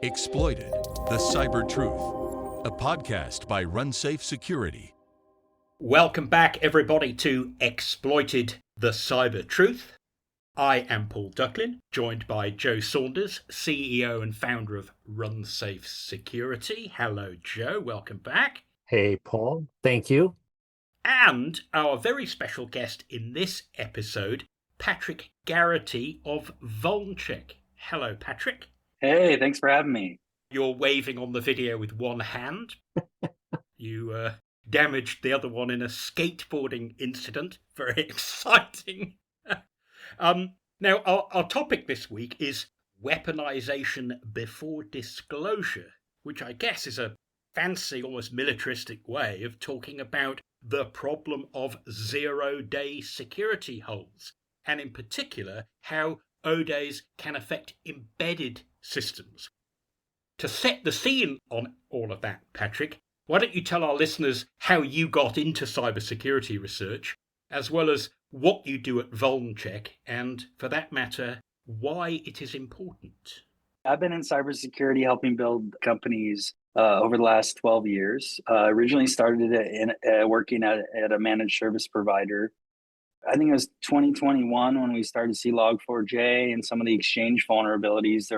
Exploited, the Cyber Truth, a podcast by RunSafe Security. Welcome back, everybody, to Exploited, the Cyber Truth. I am Paul Ducklin, joined by Joe Saunders, CEO and founder of RunSafe Security. Hello, Joe. Welcome back. Hey, Paul. Thank you. And our very special guest in this episode, Patrick Garrity of VulnCheck. Hello, Patrick. Hey, thanks for having me. You're waving on the video with one hand. You damaged the other one in a skateboarding incident. Very exciting. Now, our topic this week is weaponization before disclosure, which I guess is a fancy, almost militaristic way of talking about the problem of zero-day security holes, and in particular, how O-days can affect embedded systems. To set the scene on all of that, Patrick, why don't you tell our listeners how you got into cybersecurity research, as well as what you do at VulnCheck, and for that matter, why it is important. I've been in cybersecurity helping build companies over the last 12 years. Originally started working at a managed service provider. I think it was 2021 when we started to see Log4j and some of the exchange vulnerabilities.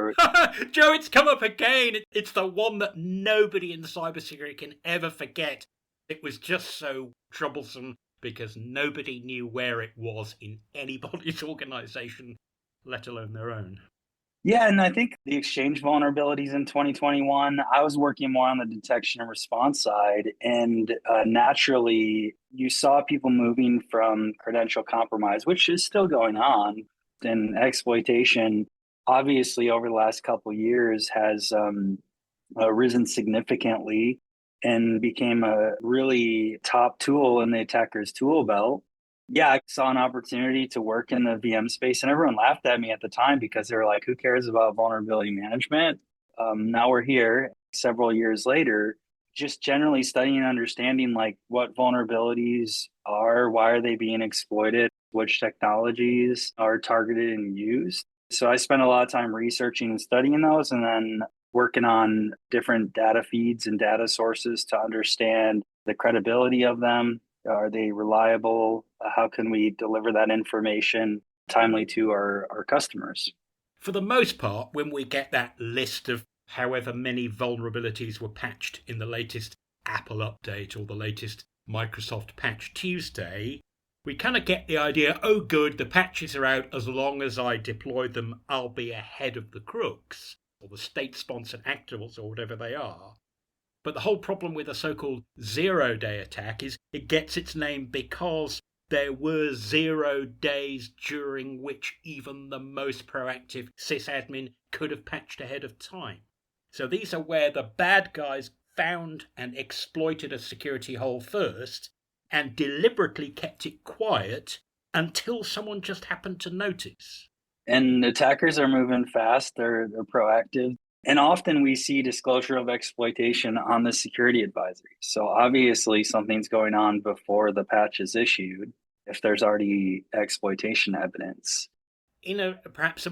Joe, it's come up again. It's the one that nobody in cybersecurity can ever forget. It was just so troublesome because nobody knew where it was in anybody's organization, let alone their own. Yeah, and I think the exchange vulnerabilities in 2021, I was working more on the detection and response side. And naturally, you saw people moving from credential compromise, which is still going on, and exploitation, obviously, over the last couple of years has risen significantly and became a really top tool in the attacker's tool belt. Yeah, I saw an opportunity to work in the VM space, and everyone laughed at me at the time because they were like, who cares about vulnerability management? Now we're here several years later, just generally studying and understanding like what vulnerabilities are, why are they being exploited, which technologies are targeted and used. So I spent a lot of time researching and studying those, and then working on different data feeds and data sources to understand the credibility of them. Are they reliable? How can we deliver that information timely to our customers? For the most part, when we get that list of however many vulnerabilities were patched in the latest Apple update or the latest Microsoft Patch Tuesday, we kind of get the idea, oh good, the patches are out, as long as I deploy them, I'll be ahead of the crooks, or the state-sponsored actionables, or whatever they are. But the whole problem with a so-called zero-day attack is it gets its name because there were 0 days during which even the most proactive sysadmin could have patched ahead of time. So these are where the bad guys found and exploited a security hole first and deliberately kept it quiet until someone just happened to notice. And attackers are moving fast, they're proactive. And often we see disclosure of exploitation on the security advisory. So obviously something's going on before the patch is issued if there's already exploitation evidence. Perhaps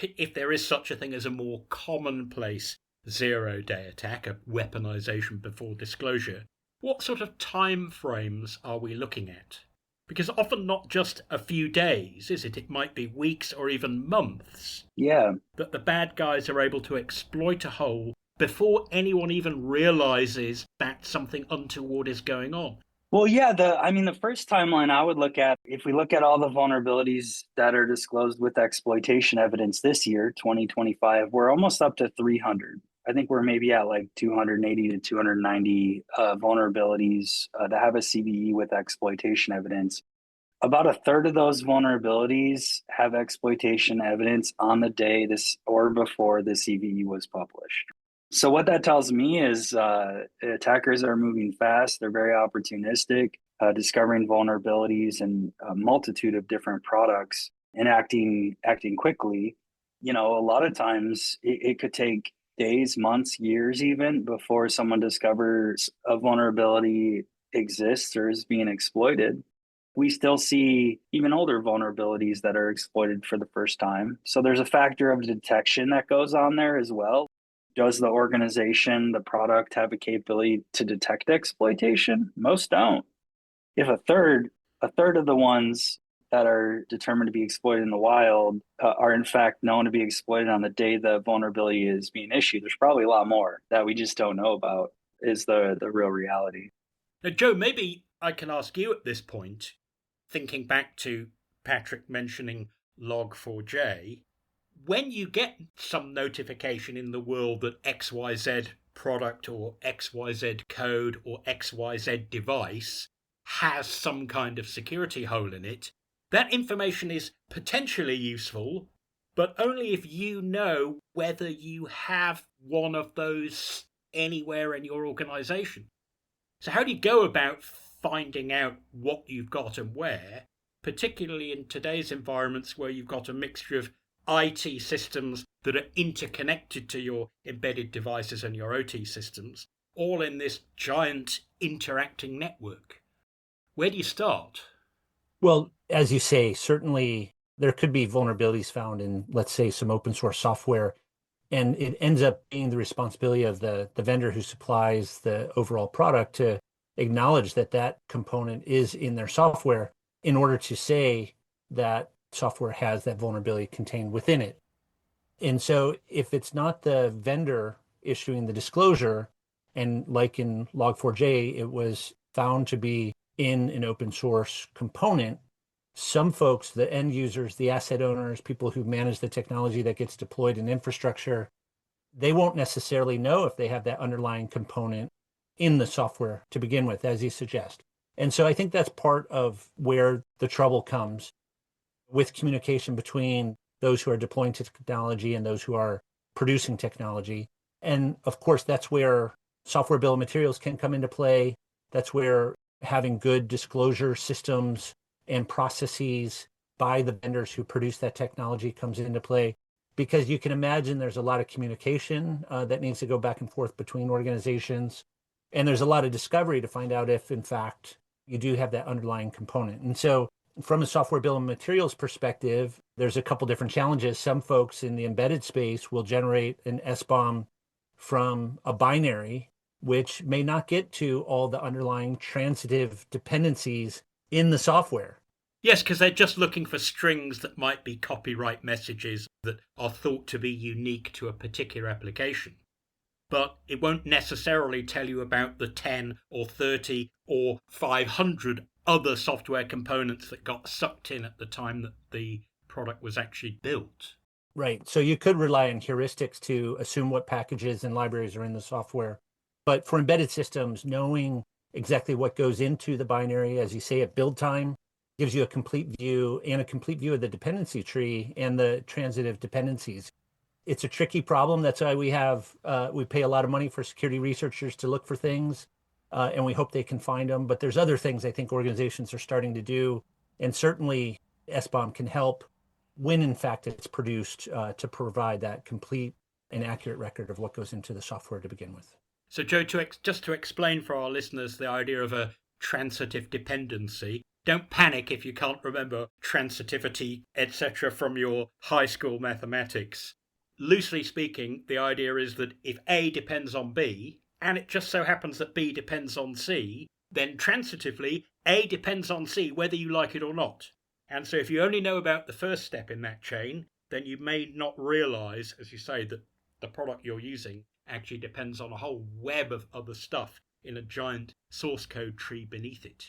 if there is such a thing as a more commonplace zero-day attack, a weaponization before disclosure, what sort of time frames are we looking at? Because often not just a few days, is it? It might be weeks or even months. Yeah. That the bad guys are able to exploit a hole before anyone even realizes that something untoward is going on. Well, yeah, the first timeline I would look at, if we look at all the vulnerabilities that are disclosed with exploitation evidence this year, 2025, we're almost up to 300. I think we're maybe at like 280 to 290 vulnerabilities that have a CVE with exploitation evidence. About a third of those vulnerabilities have exploitation evidence on the day or before the CVE was published. So what that tells me is attackers are moving fast. They're very opportunistic, discovering vulnerabilities in a multitude of different products and acting quickly. A lot of times it could take days, months, years even before someone discovers a vulnerability exists or is being exploited. We still see even older vulnerabilities that are exploited for the first time. So there's a factor of detection that goes on there as well. Does the organization, the product have a capability to detect exploitation? Most don't. If a third of the ones that are determined to be exploited in the wild are in fact known to be exploited on the day the vulnerability is being issued, there's probably a lot more that we just don't know about, is the real reality. Now, Joe, maybe I can ask you at this point, thinking back to Patrick mentioning Log4j, when you get some notification in the world that XYZ product or XYZ code or XYZ device has some kind of security hole in it, that information is potentially useful, but only if you know whether you have one of those anywhere in your organization. So how do you go about finding out what you've got and where, particularly in today's environments where you've got a mixture of IT systems that are interconnected to your embedded devices and your OT systems, all in this giant interacting network? Where do you start? Well, as you say, certainly there could be vulnerabilities found in, let's say, some open source software, and it ends up being the responsibility of the vendor who supplies the overall product to acknowledge that that component is in their software in order to say that software has that vulnerability contained within it. And so if it's not the vendor issuing the disclosure, and like in Log4j, it was found to be in an open source component, some folks, the end users, the asset owners, people who manage the technology that gets deployed in infrastructure, they won't necessarily know if they have that underlying component in the software to begin with, as you suggest. And so I think that's part of where the trouble comes with communication between those who are deploying technology and those who are producing technology. And of course, that's where software bill of materials can come into play. That's where having good disclosure systems and processes by the vendors who produce that technology comes into play, because you can imagine there's a lot of communication that needs to go back and forth between organizations. And there's a lot of discovery to find out if, in fact, you do have that underlying component. And so from a software bill of materials perspective, there's a couple different challenges. Some folks in the embedded space will generate an SBOM from a binary, which may not get to all the underlying transitive dependencies in the software. Yes, because they're just looking for strings that might be copyright messages that are thought to be unique to a particular application. But it won't necessarily tell you about the 10 or 30 or 500 other software components that got sucked in at the time that the product was actually built. Right. So you could rely on heuristics to assume what packages and libraries are in the software. But for embedded systems, knowing exactly what goes into the binary, as you say, at build time, gives you a complete view and a complete view of the dependency tree and the transitive dependencies. It's a tricky problem. That's why we pay a lot of money for security researchers to look for things, and we hope they can find them. But there's other things I think organizations are starting to do, and certainly SBOM can help when, in fact, it's produced to provide that complete and accurate record of what goes into the software to begin with. So, Joe, just to explain for our listeners the idea of a transitive dependency, don't panic if you can't remember transitivity, etc., from your high school mathematics. Loosely speaking, the idea is that if A depends on B, and it just so happens that B depends on C, then transitively, A depends on C whether you like it or not. And so if you only know about the first step in that chain, then you may not realize, as you say, that the product you're using actually depends on a whole web of other stuff in a giant source code tree beneath it.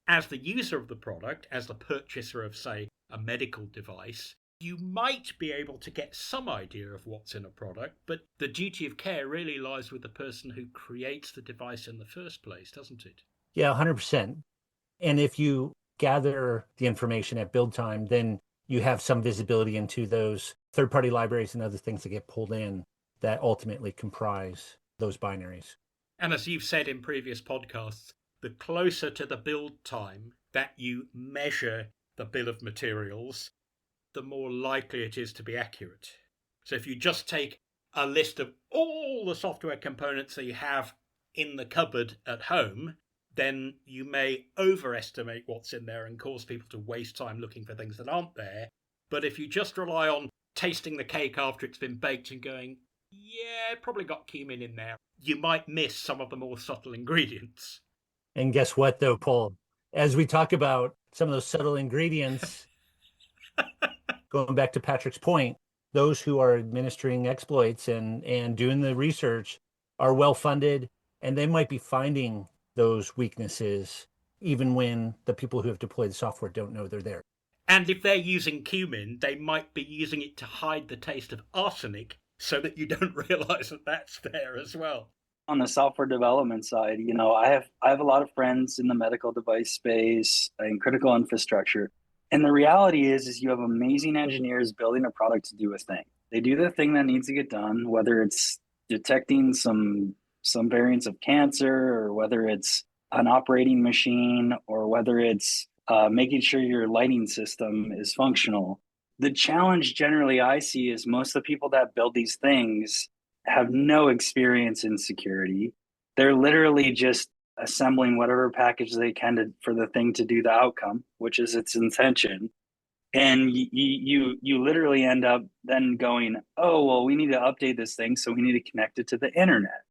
As the user of the product, as the purchaser of, say, a medical device, you might be able to get some idea of what's in a product, but the duty of care really lies with the person who creates the device in the first place, doesn't it? Yeah, 100%. And if you gather the information at build time, then you have some visibility into those third-party libraries and other things that get pulled in that ultimately comprise those binaries. And as you've said in previous podcasts, the closer to the build time that you measure the bill of materials, the more likely it is to be accurate. So if you just take a list of all the software components that you have in the cupboard at home, then you may overestimate what's in there and cause people to waste time looking for things that aren't there. But if you just rely on tasting the cake after it's been baked and going, Yeah, probably got cumin in there. You might miss some of the more subtle ingredients. And guess what, though, Paul? As we talk about some of those subtle ingredients, going back to Patrick's point, those who are administering exploits and doing the research are well funded, and they might be finding those weaknesses even when the people who have deployed the software don't know they're there. And if they're using cumin, they might be using it to hide the taste of arsenic so that you don't realize that that's there as well. On the software development side, I have a lot of friends in the medical device space and critical infrastructure. And the reality is you have amazing engineers building a product to do a thing. They do the thing that needs to get done, whether it's detecting some variants of cancer, or whether it's an operating machine, or whether it's making sure your lighting system is functional. The challenge generally I see is most of the people that build these things have no experience in security. They're literally just assembling whatever package they can for the thing to do the outcome, which is its intention. And you literally end up then going, oh, well, we need to update this thing, so we need to connect it to the internet.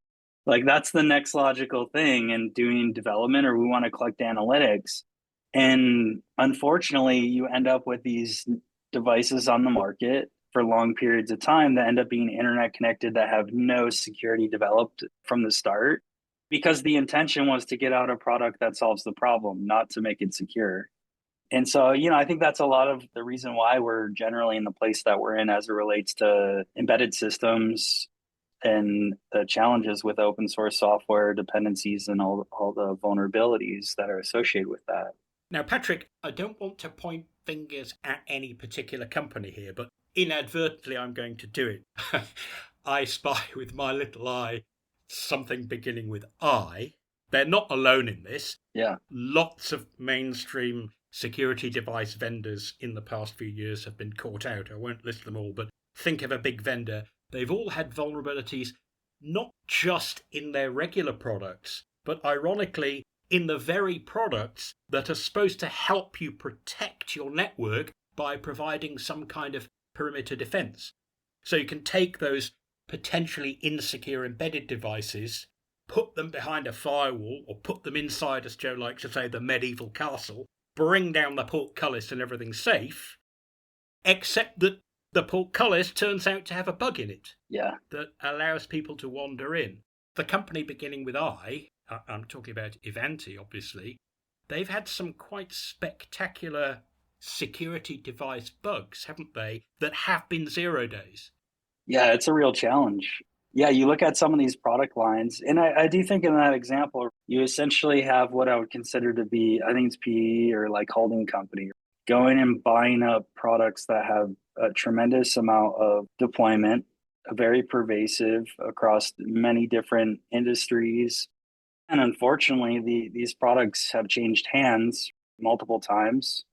Like, that's the next logical thing in doing development, or we want to collect analytics. And unfortunately, you end up with these devices on the market for long periods of time that end up being internet connected, that have no security developed from the start, because the intention was to get out a product that solves the problem, not to make it secure. And so, I think that's a lot of the reason why we're generally in the place that we're in as it relates to embedded systems and the challenges with open source software, dependencies, and all the vulnerabilities that are associated with that. Now, Patrick, I don't want to point fingers at any particular company here, but inadvertently I'm going to do it. I spy with my little eye something beginning with I. They're not alone in this. Yeah. Lots of mainstream security device vendors in the past few years have been caught out. I won't list them all, but think of a big vendor. They've all had vulnerabilities, not just in their regular products, but ironically in the very products that are supposed to help you protect your network by providing some kind of perimeter defense. So you can take those potentially insecure embedded devices, put them behind a firewall, or put them inside, as Joe likes to say, the medieval castle, bring down the portcullis and everything's safe, except that the portcullis turns out to have a bug in it. Yeah. That allows people to wander in. The company beginning with I'm talking about Ivanti, obviously, they've had some quite spectacular security device bugs, haven't they, that have been 0 days. Yeah, it's a real challenge. Yeah, you look at some of these product lines, and I do think in that example, you essentially have what I would consider to be, I think it's PE or like holding company, going and buying up products that have a tremendous amount of deployment, very pervasive across many different industries. And unfortunately, these products have changed hands multiple times.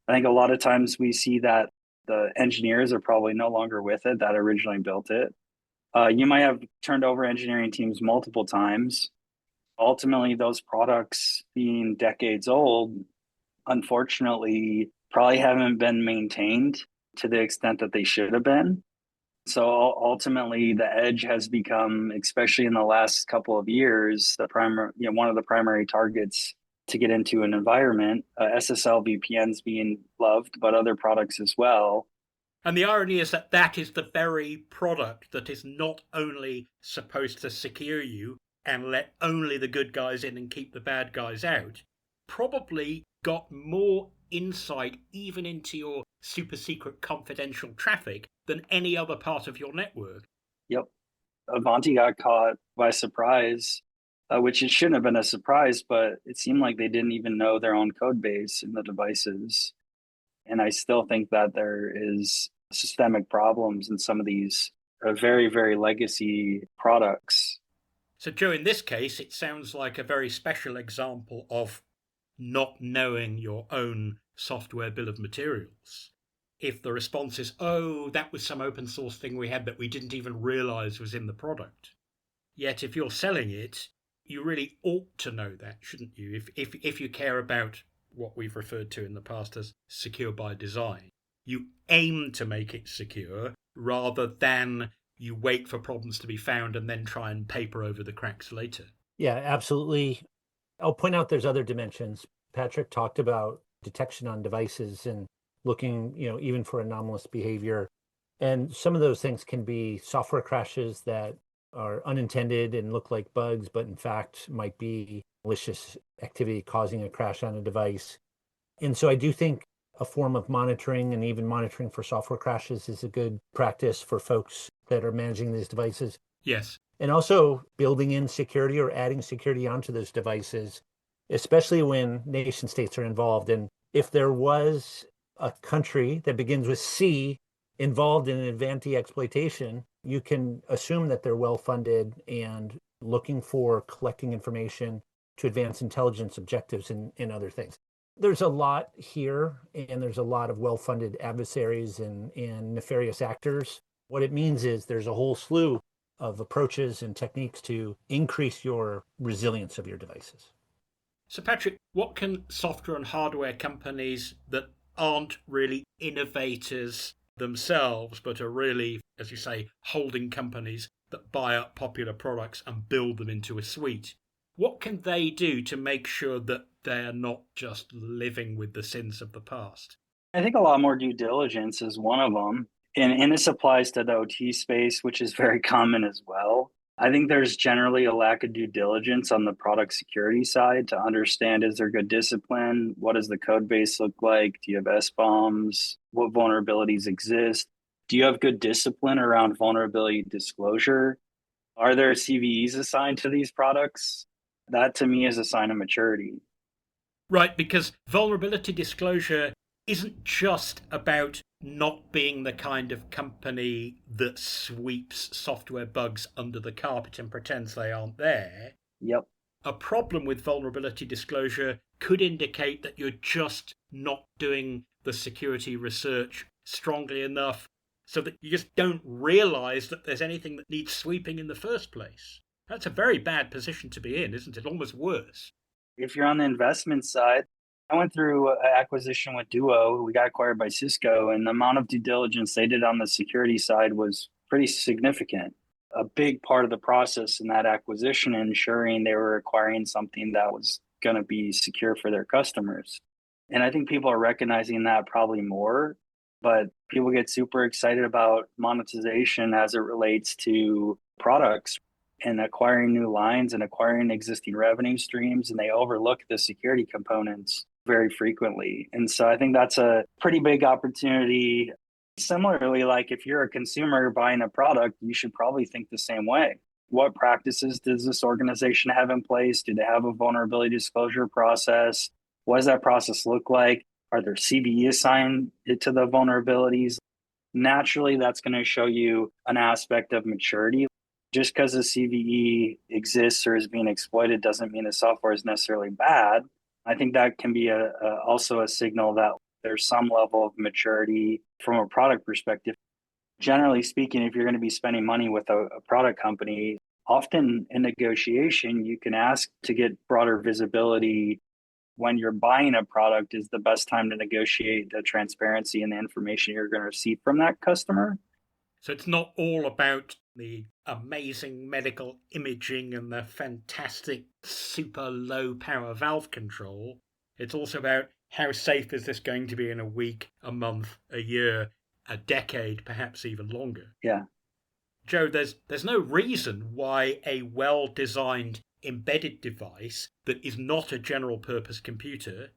I think a lot of times we see that the engineers are probably no longer with it that originally built it. You might have turned over engineering teams multiple times. Ultimately, those products being decades old, unfortunately, probably haven't been maintained to the extent that they should have been. So ultimately, the edge has become, especially in the last couple of years, one of the primary targets to get into an environment. SSL VPNs being loved, but other products as well. And the irony is that that is the very product that is not only supposed to secure you and let only the good guys in and keep the bad guys out, probably got more insight even into your super secret confidential traffic than any other part of your network. Yep. Avanti got caught by surprise, which it shouldn't have been a surprise, but it seemed like they didn't even know their own code base in the devices. And I still think that there is systemic problems in some of these very, very legacy products. So, Joe, in this case, it sounds like a very special example of not knowing your own software bill of materials. If the response is, oh, that was some open source thing we had that we didn't even realize was in the product. Yet if you're selling it, you really ought to know that, shouldn't you? If you care about what we've referred to in the past as secure by design, you aim to make it secure rather than you wait for problems to be found and then try and paper over the cracks later. Yeah, absolutely. I'll point out there's other dimensions. Patrick talked about detection on devices and looking, even for anomalous behavior. And some of those things can be software crashes that are unintended and look like bugs, but in fact might be malicious activity causing a crash on a device. And so I do think a form of monitoring and even monitoring for software crashes is a good practice for folks that are managing these devices. Yes. And also building in security or adding security onto those devices, especially when nation states are involved. And if there was a country that begins with C involved in Avanti exploitation, you can assume that they're well-funded and looking for collecting information to advance intelligence objectives and other things. There's a lot here, and there's a lot of well-funded adversaries and nefarious actors. What it means is there's a whole slew of approaches and techniques to increase your resilience of your devices. So, Patrick, what can software and hardware companies that aren't really innovators themselves, but are really, as you say, holding companies that buy up popular products and build them into a suite, what can they do to make sure that they're not just living with the sins of the past? I think a lot more due diligence is one of them. And this applies to the OT space, which is very common as well. I think there's generally a lack of due diligence on the product security side to understand, is there good discipline? What does the code base look like? Do you have SBOMs? What vulnerabilities exist? Do you have good discipline around vulnerability disclosure? Are there CVEs assigned to these products? That to me is a sign of maturity. Right, because vulnerability disclosure isn't just about not being the kind of company that sweeps software bugs under the carpet and pretends they aren't there. Yep. A problem with vulnerability disclosure could indicate that you're just not doing the security research strongly enough so that you just don't realize that there's anything that needs sweeping in the first place. That's a very bad position to be in, isn't it? Almost worse. If you're on the investment side, I went through an acquisition with Duo. We got acquired by Cisco, and the amount of due diligence they did on the security side was pretty significant. A big part of the process in that acquisition, ensuring they were acquiring something that was going to be secure for their customers. And I think people are recognizing that probably more, but people get super excited about monetization as it relates to products and acquiring new lines and acquiring existing revenue streams, and they overlook the security components very frequently. And so I think that's a pretty big opportunity. Similarly, like if you're a consumer buying a product, you should probably think the same way. What practices does this organization have in place? Do they have a vulnerability disclosure process? What does that process look like? Are there CVE assigned to the vulnerabilities? Naturally, that's going to show you an aspect of maturity. Just because a CVE exists or is being exploited doesn't mean the software is necessarily bad. I think that can be also a signal that there's some level of maturity from a product perspective. Generally speaking, if you're going to be spending money with a product company, often in negotiation, you can ask to get broader visibility. When you're buying a product is the best time to negotiate the transparency and the information you're going to receive from that customer. So it's not all about the amazing medical imaging and the fantastic super low power valve control. It's also about how safe is this going to be in a week, a month, a year, a decade, perhaps even longer. Yeah. Joe, there's no reason why a well-designed embedded device that is not a general purpose computer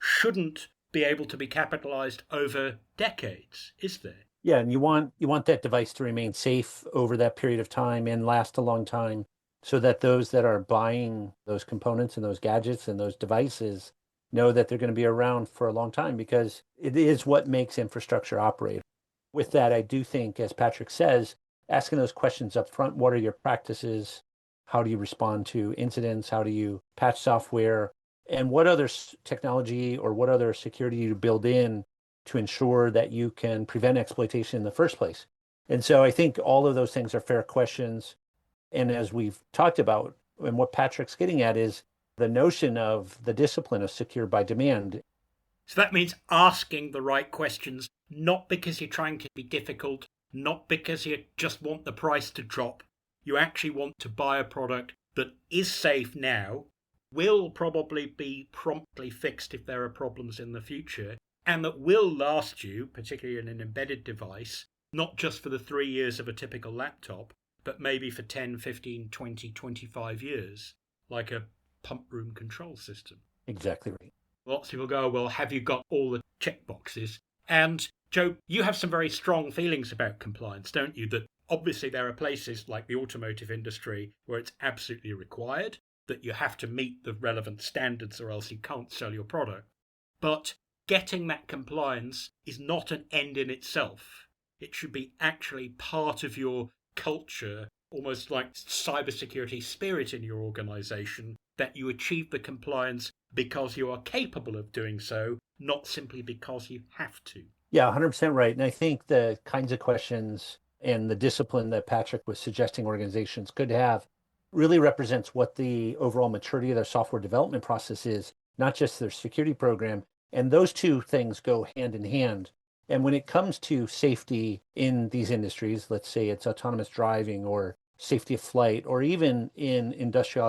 shouldn't be able to be capitalized over decades, is there? Yeah, and you want that device to remain safe over that period of time and last a long time, so that those that are buying those components and those gadgets and those devices know that they're going to be around for a long time, because it is what makes infrastructure operate. With that, I do think, as Patrick says, asking those questions up front: what are your practices? How do you respond to incidents? How do you patch software? And what other technology or what other security you build in to ensure that you can prevent exploitation in the first place? And so I think all of those things are fair questions. And as we've talked about, and what Patrick's getting at is the notion of the discipline of secure by demand. So that means asking the right questions, not because you're trying to be difficult, not because you just want the price to drop. You actually want to buy a product that is safe now, will probably be promptly fixed if there are problems in the future, and that will last you, particularly in an embedded device, not just for the 3 years of a typical laptop, but maybe for 10, 15, 20, 25 years, like a pump room control system. Exactly right. Lots of people go, well, have you got all the check boxes? And Joe, you have some very strong feelings about compliance, don't you? That obviously there are places like the automotive industry where it's absolutely required, that you have to meet the relevant standards or else you can't sell your product. But getting that compliance is not an end in itself. It should be actually part of your culture, almost like cybersecurity spirit in your organization, that you achieve the compliance because you are capable of doing so, not simply because you have to. Yeah, 100% right. And I think the kinds of questions and the discipline that Patrick was suggesting organizations could have really represents what the overall maturity of their software development process is, not just their security program. And those two things go hand in hand. And when it comes to safety in these industries, let's say it's autonomous driving or safety of flight, or even in industrial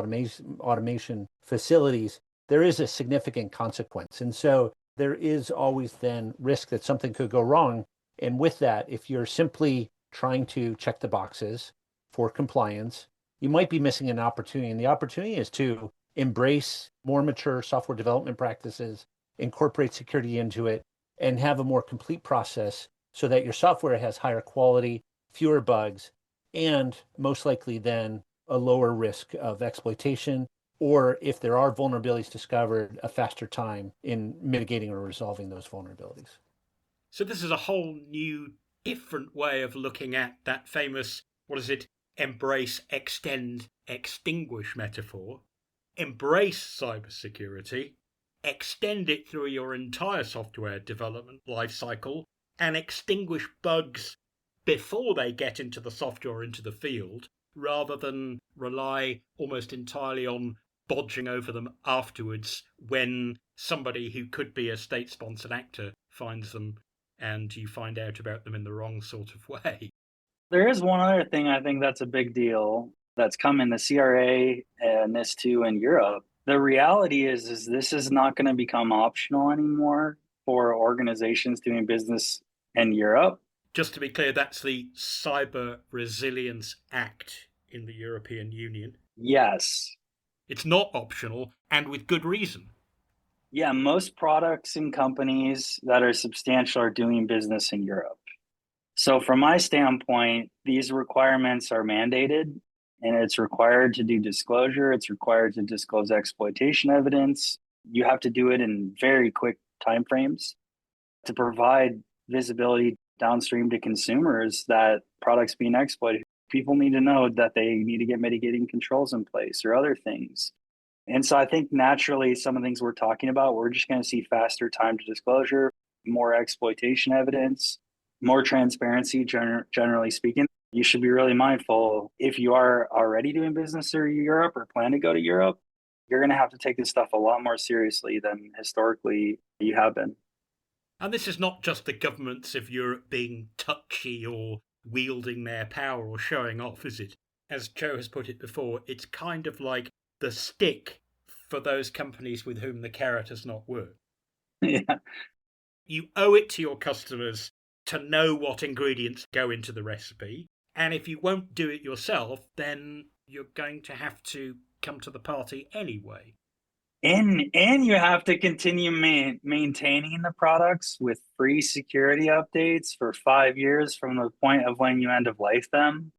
automation facilities, there is a significant consequence. And so there is always then risk that something could go wrong. And with that, if you're simply trying to check the boxes for compliance, you might be missing an opportunity. And the opportunity is to embrace more mature software development practices, incorporate security into it, and have a more complete process so that your software has higher quality, fewer bugs, and most likely then a lower risk of exploitation, or if there are vulnerabilities discovered, a faster time in mitigating or resolving those vulnerabilities. So this is a whole new, different way of looking at that famous, embrace, extend, extinguish metaphor. Embrace cybersecurity, extend it through your entire software development lifecycle, and extinguish bugs before they get into the software, into the field, rather than rely almost entirely on bodging over them afterwards when somebody who could be a state-sponsored actor finds them and you find out about them in the wrong sort of way. There is one other thing I think that's a big deal that's come in the CRA and NIS2 in Europe. The reality is this is not going to become optional anymore for organizations doing business in Europe. Just to be clear, that's the Cyber Resilience Act in the European Union. Yes. It's not optional, and with good reason. Yeah, most products and companies that are substantial are doing business in Europe. So from my standpoint, these requirements are mandated, and it's required to do disclosure. It's required to disclose exploitation evidence. You have to do it in very quick timeframes to provide visibility downstream to consumers that products being exploited. People need to know that they need to get mitigating controls in place or other things. And so I think naturally some of the things we're talking about, we're just going to see faster time to disclosure, more exploitation evidence, more transparency, generally speaking. You should be really mindful if you are already doing business in Europe or plan to go to Europe, you're going to have to take this stuff a lot more seriously than historically you have been. And this is not just the governments of Europe being touchy or wielding their power or showing off, is it? As Joe has put it before, it's kind of like the stick for those companies with whom the carrot has not worked. Yeah. You owe it to your customers to know what ingredients go into the recipe. And if you won't do it yourself, then you're going to have to come to the party anyway. And you have to continue maintaining the products with free security updates for 5 years from the point of when you end of life them.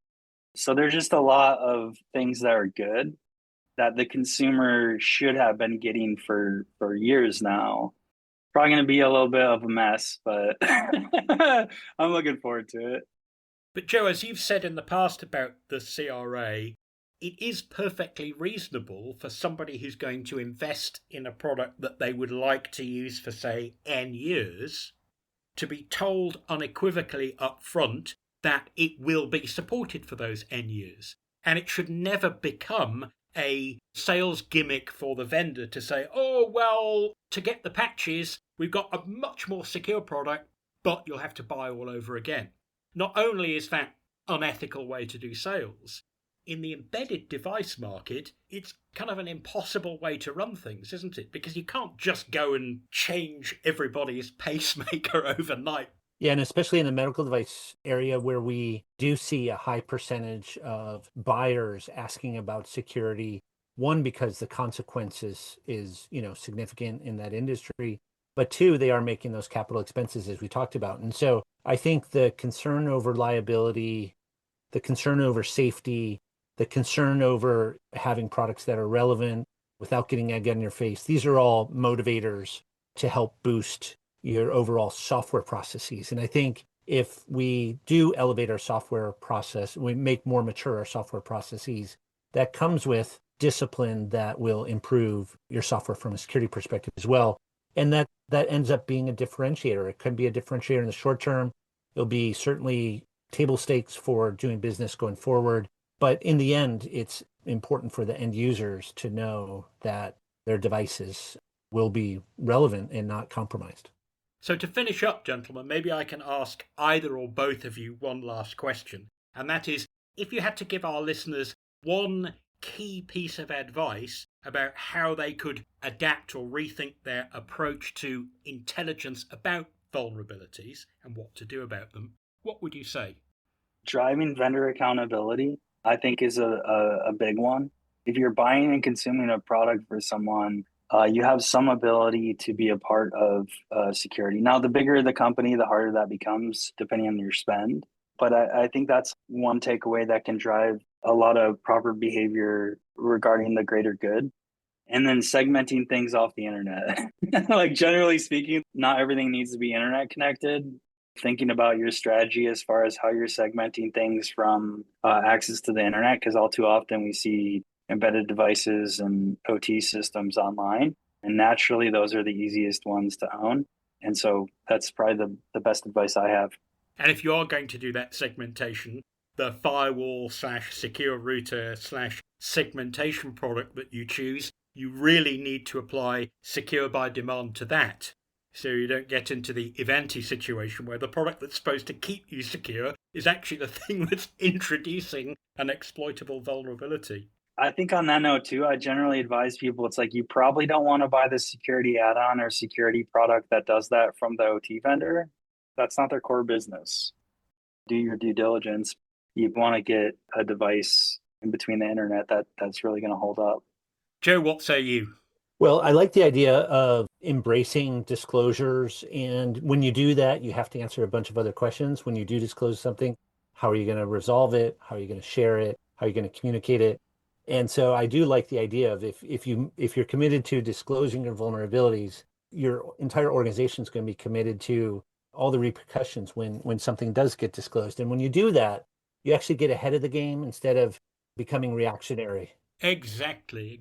So there's just a lot of things that are good that the consumer should have been getting for years now. Probably going to be a little bit of a mess, but I'm looking forward to it. But Joe, as you've said in the past about the CRA, it is perfectly reasonable for somebody who's going to invest in a product that they would like to use for, say, N years, to be told unequivocally up front that it will be supported for those N years. And it should never become a sales gimmick for the vendor to say, oh, well, to get the patches, we've got a much more secure product, but you'll have to buy all over again. not only is that unethical way to do sales, in the embedded device market, it's kind of an impossible way to run things, isn't it? Because you can't just go and change everybody's pacemaker overnight. Yeah, and especially in the medical device area where we do see a high percentage of buyers asking about security, one, because the consequences is, significant in that industry, but two, they are making those capital expenses as we talked about. And so I think the concern over liability, the concern over safety, the concern over having products that are relevant without getting egg on your face, these are all motivators to help boost your overall software processes. And I think if we do elevate our software process, we make more mature our software processes, that comes with discipline that will improve your software from a security perspective as well. And that ends up being a differentiator. It could be a differentiator in the short term. It'll be certainly table stakes for doing business going forward. But in the end, it's important for the end users to know that their devices will be relevant and not compromised. So to finish up, gentlemen, maybe I can ask either or both of you one last question. And that is, if you had to give our listeners one key piece of advice about how they could adapt or rethink their approach to intelligence about vulnerabilities and what to do about them, what would you say? Driving vendor accountability, I think, is a big one. If you're buying and consuming a product for someone, you have some ability to be a part of security. Now, the bigger the company, the harder that becomes, depending on your spend. But I think that's one takeaway that can drive a lot of proper behavior regarding the greater good. And then segmenting things off the internet. Like, generally speaking, not everything needs to be internet connected. Thinking about your strategy as far as how you're segmenting things from access to the internet, because all too often we see embedded devices and OT systems online, and naturally those are the easiest ones to own. And so that's probably the best advice I have. And if you are going to do that segmentation, the firewall/secure router/segmentation product that you choose, you really need to apply secure by demand to that. So you don't get into the eventy situation where the product that's supposed to keep you secure is actually the thing that's introducing an exploitable vulnerability. I think on that note too, I generally advise people, it's like, you probably don't want to buy the security add-on or security product that does that from the OT vendor. That's not their core business. Do your due diligence. You want to get a device in between the internet that's really going to hold up. Joe, what say you? Well, I like the idea of embracing disclosures. And when you do that, you have to answer a bunch of other questions. When you do disclose something, how are you going to resolve it? How are you going to share it? How are you going to communicate it? And so I do like the idea of if you're committed to disclosing your vulnerabilities, your entire organization is going to be committed to all the repercussions when something does get disclosed. And when you do that, you actually get ahead of the game instead of becoming reactionary. Exactly.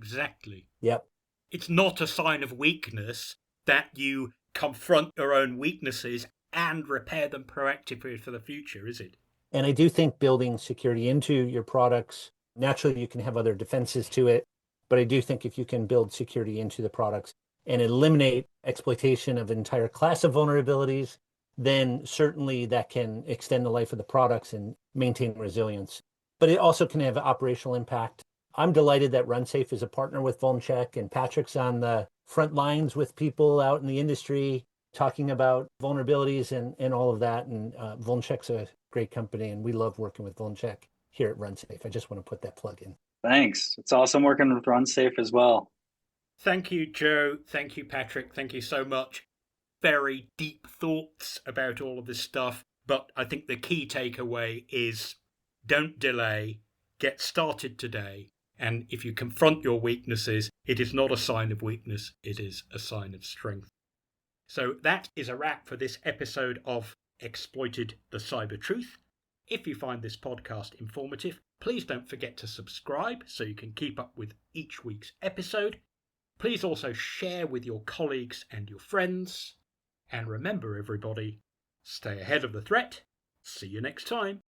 Yep. It's not a sign of weakness that you confront your own weaknesses and repair them proactively for the future, is it? And I do think building security into your products, naturally you can have other defenses to it, but I do think if you can build security into the products and eliminate exploitation of an entire class of vulnerabilities, then certainly that can extend the life of the products and maintain resilience. But it also can have operational impact. I'm delighted that RunSafe is a partner with VulnCheck, and Patrick's on the front lines with people out in the industry talking about vulnerabilities and all of that. And VulnCheck's a great company, and we love working with VulnCheck here at RunSafe. I just want to put that plug in. Thanks. It's awesome working with RunSafe as well. Thank you, Joe. Thank you, Patrick. Thank you so much. Very deep thoughts about all of this stuff. But I think the key takeaway is don't delay. Get started today. And if you confront your weaknesses, it is not a sign of weakness. It is a sign of strength. So that is a wrap for this episode of Exploited the Cyber Truth. If you find this podcast informative, please don't forget to subscribe so you can keep up with each week's episode. Please also share with your colleagues and your friends. And remember, everybody, stay ahead of the threat. See you next time.